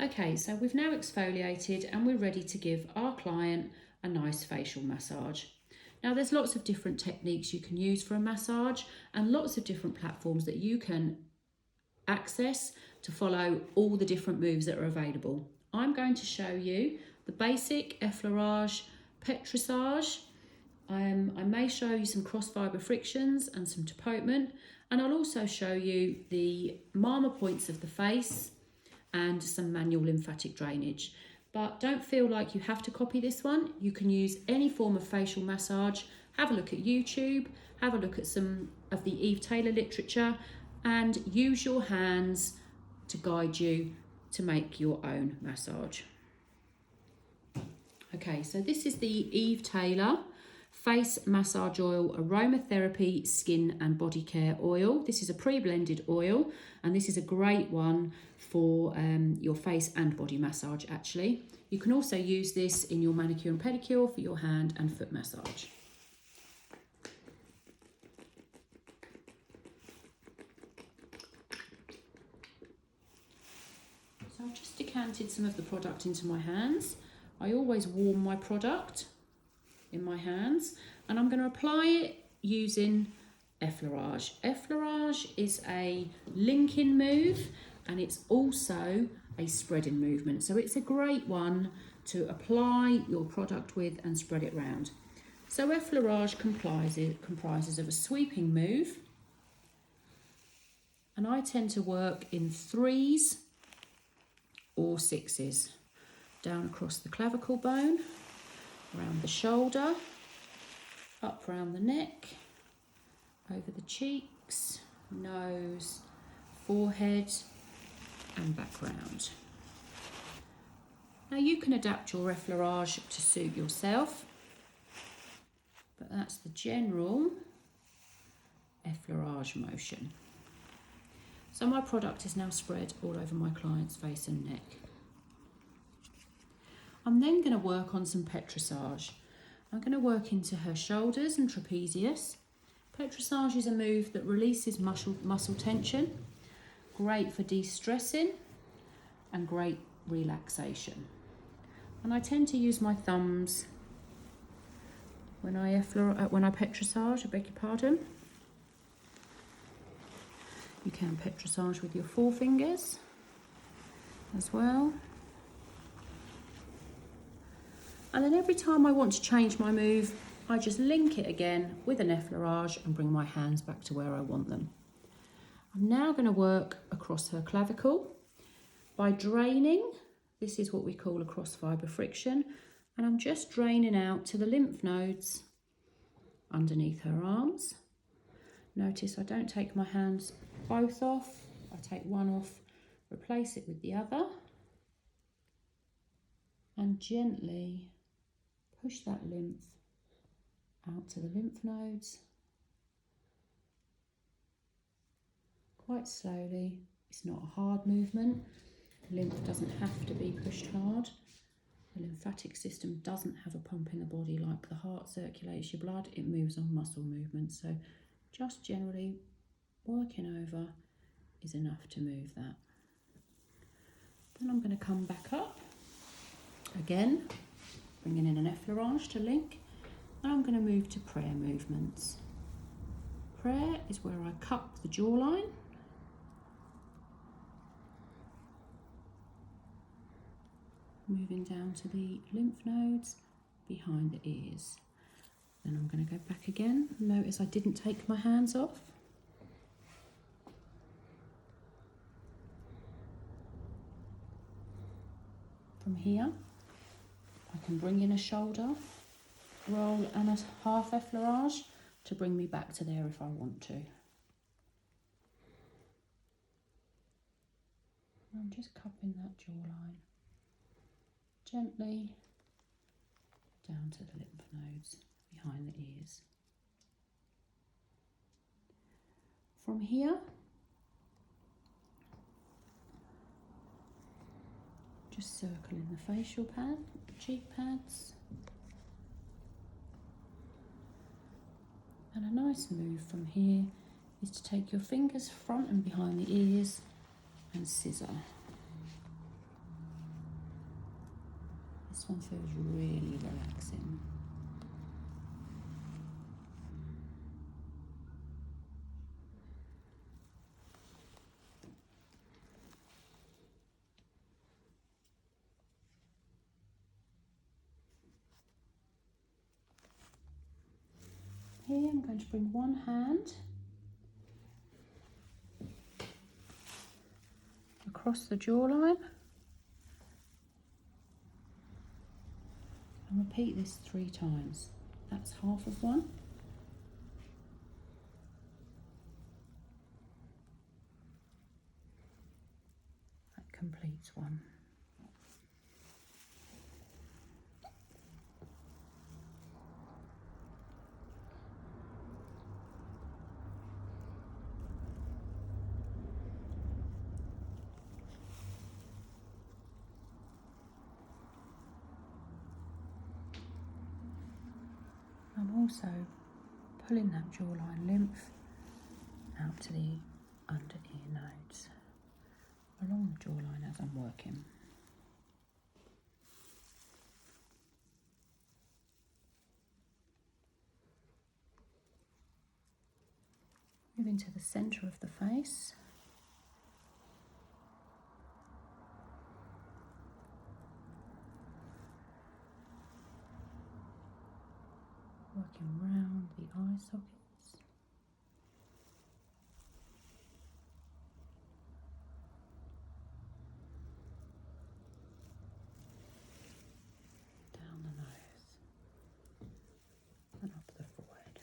Okay, so we've now exfoliated and we're ready to give our client a nice facial massage. Now there's lots of different techniques you can use for a massage and lots of different platforms that you can access to follow all the different moves that are available. I'm going to show you the basic effleurage petrissage. I may show you some cross fibre frictions and some tapotement, and I'll also show you the Marmer points of the face and some manual lymphatic drainage. But don't feel like you have to copy this one. You can use any form of facial massage. Have a look at YouTube, have a look at some of the Eve Taylor literature, and use your hands to guide you to make your own massage. Okay, so this is the Eve Taylor Face Massage Oil Aromatherapy Skin and Body Care Oil. This is a pre-blended oil, and this is a great one for your face and body massage actually. You can also use this in your manicure and pedicure for your hand and foot massage. So I've just decanted some of the product into my hands. I always warm my product in my hands, and I'm going to apply it using effleurage. Effleurage is a linking move, and it's also a spreading movement. So it's a great one to apply your product with and spread it round. So effleurage comprises of a sweeping move, and I tend to work in 3s or 6s, down across the clavicle bone, around the shoulder, up around the neck, over the cheeks, nose, forehead, and back round. Now you can adapt your effleurage to suit yourself, but that's the general effleurage motion. So my product is now spread all over my client's face and neck. I'm then going to work on some petrissage. I'm going to work into her shoulders and trapezius. Petrissage is a move that releases muscle tension, great for de-stressing and great relaxation. And I tend to use my thumbs when I petrissage, I beg your pardon. You can petrissage with your forefingers as well. And then every time I want to change my move, I just link it again with an effleurage and bring my hands back to where I want them. I'm now going to work across her clavicle by draining. This is what we call a cross fibre friction, and I'm just draining out to the lymph nodes underneath her arms. Notice I don't take my hands both off, I take one off, replace it with the other, and gently push that lymph out to the lymph nodes, quite slowly. It's not a hard movement. The lymph doesn't have to be pushed hard. The lymphatic system doesn't have a pump in the body like the heart circulates your blood. It moves on muscle movements. So just generally working over is enough to move that. Then I'm going to come back up again, bringing in an effleurage to link, and I'm going to move to prayer movements. Prayer is where I cup the jawline, moving down to the lymph nodes behind the ears. Then I'm going to go back again. Notice I didn't take my hands off. From here, I can bring in a shoulder roll and a half effleurage to bring me back to there if I want to. I'm just cupping that jawline gently down to the lymph nodes behind the ears. From here, just circling the facial pad, cheek pads. And a nice move from here is to take your fingers front and behind the ears and scissor. This one feels really relaxing. Here I'm going to bring one hand across the jawline and repeat this 3 times. That's half of one. That completes one. I'm also pulling that jawline lymph out to the under ear nodes, along the jawline as I'm working. Moving to the centre of the face. Working round the eye sockets. Down the nose and up the forehead.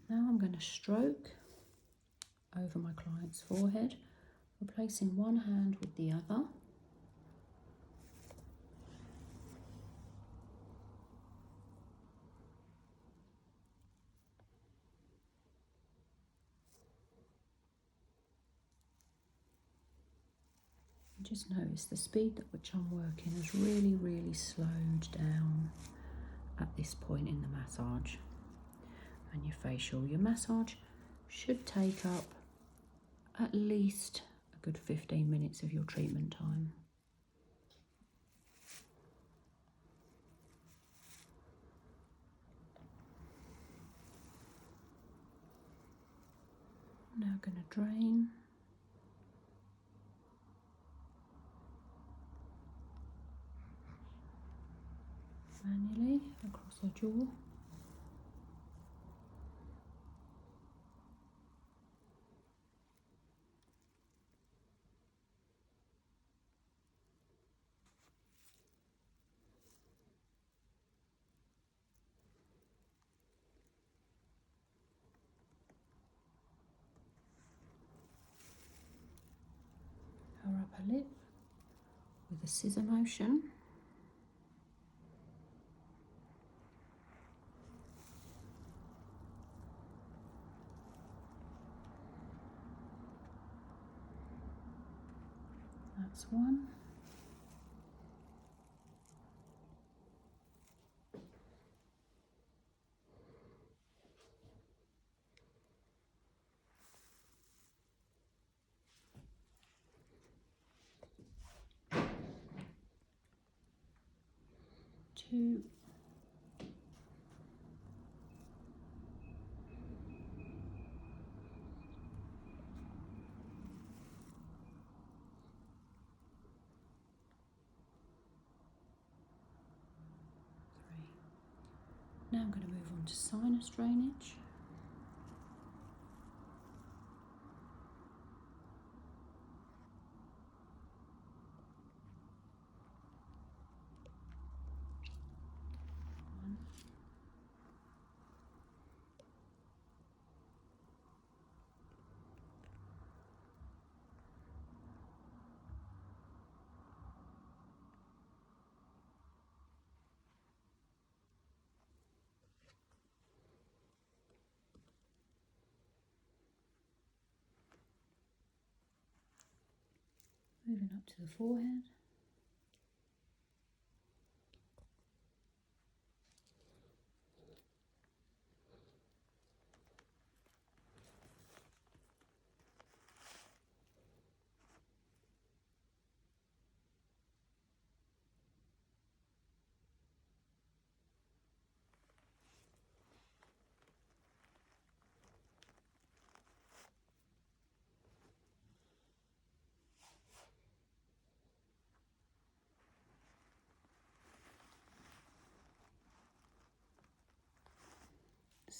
Now I'm going to stroke over my client's forehead, replacing one hand with the other. And just notice the speed at which I'm working has really slowed down at this point in the massage. And your massage should take up at least a good 15 minutes of your treatment time. Now I'm going to drain. Manually across the jaw. Our upper lip with a scissor motion. That's one. Two. Now I'm going to move on to sinus drainage. One. Moving up to the forehead.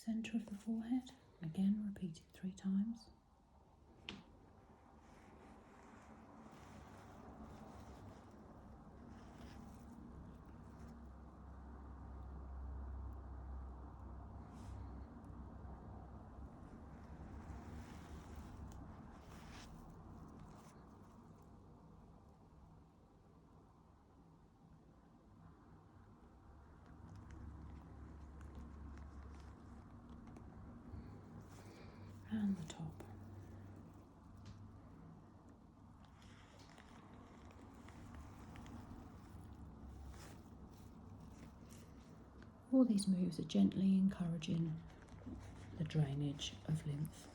centre of the forehead, again repeated 3 times. And the top. All these moves are gently encouraging the drainage of lymph.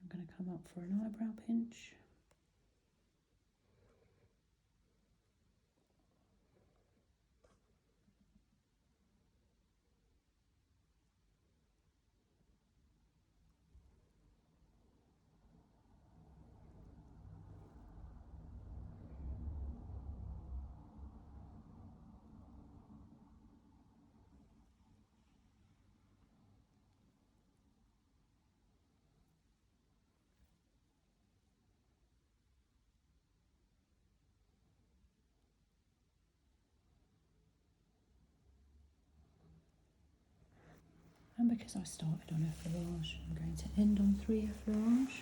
I'm going to come up for an eyebrow pinch. And because I started on effleurage, I'm going to end on 3 effleurage.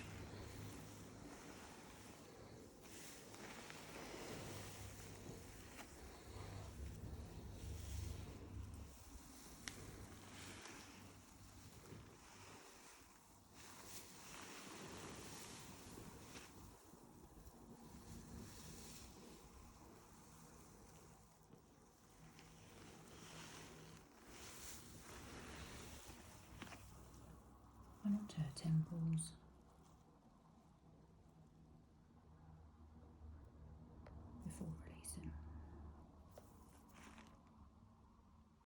And onto her temples.